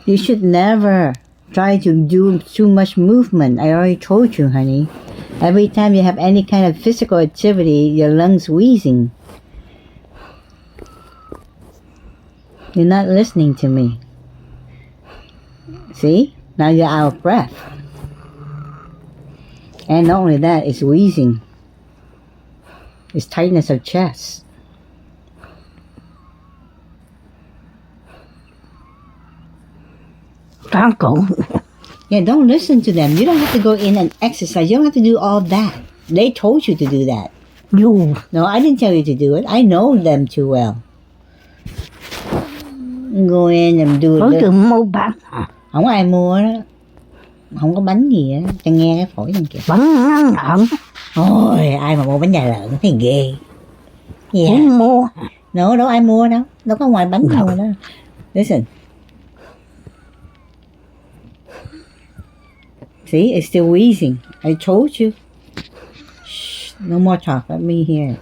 You should never try to do too much movement. I already told you, honey. Every time you have any kind of physical activity, your lungs wheezing. You're not listening to me. See? Now you're out of breath. And not only that, it's wheezing. It's tightness of chest. Can't go. Yeah, don't listen to them. You don't have to go in and exercise. You don't have to do all that. They told you to do that. You. No, I didn't tell you to do it. I know them too well. Go in and do Có it. chừng mua bánh. Không có ai mua đó. Không có bánh gì á. Ta nghe cái phổi thằng kìa. Bánh lợn. Ôi, ai mà mua bánh nhà lợn thì ghê. Yeah. Muốn mua. No, đâu ai mua đâu. Đâu có ngoài bánh mua đó. Listen. See, it's still wheezing. I told you. Shh, no more talk. Let me hear it.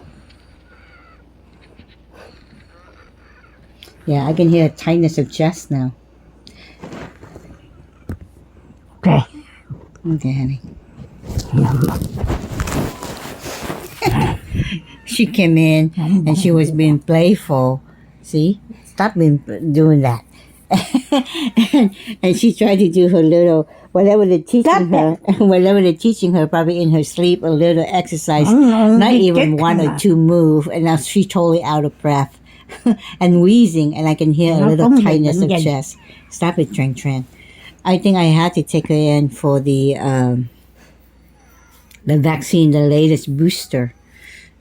Yeah, I can hear a tightness of chest now. Okay. Okay, honey. She came in and she was being playful. See? Stop doing that. and she tried to do her little, whatever they're teaching her, probably in her sleep, a little exercise, not even one or two move, and now she's totally out of breath and wheezing, and I can hear a little tightness of chest. Stop it, Tran. I think I had to take her in for the vaccine, the latest booster,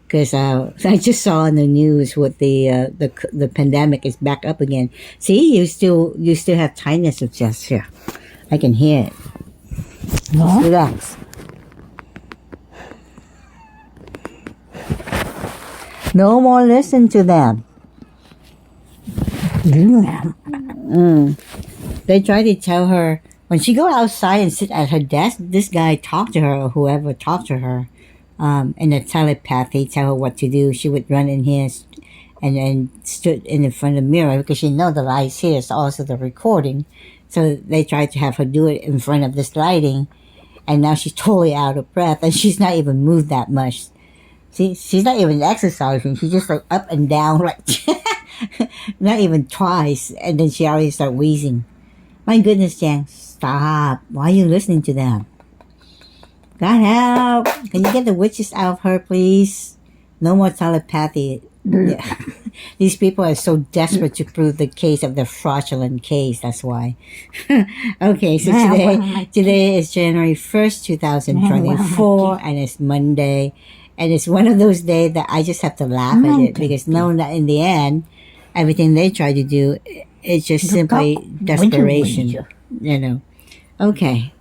because I just saw on the news what the pandemic is back up again. See, you still have tightness of chest here. I can hear it. No. Relax. No more listen to them. They try to tell her when she go outside and sit at her desk, this guy talked to her or whoever talked to her in a telepathy, tell her what to do. She would run in here and then stood in front of the mirror because she know the lights here is also the recording. So they tried to have her do it in front of this lighting, and now she's totally out of breath and she's not even moved that much. See, she's not even exercising. She's just like up and down, like not even twice, and then she already start wheezing. My goodness, Jan, stop. Why are you listening to them? God help. Can you get the witches out of her, please? No more telepathy. Yeah. These people are so desperate to prove the case of the fraudulent case. That's why. Okay, so today is January 1st, 2024, and it's Monday. And it's one of those days that I just have to laugh at it because knowing that in the end, everything they try to do, it's just simply desperation, you know. Okay.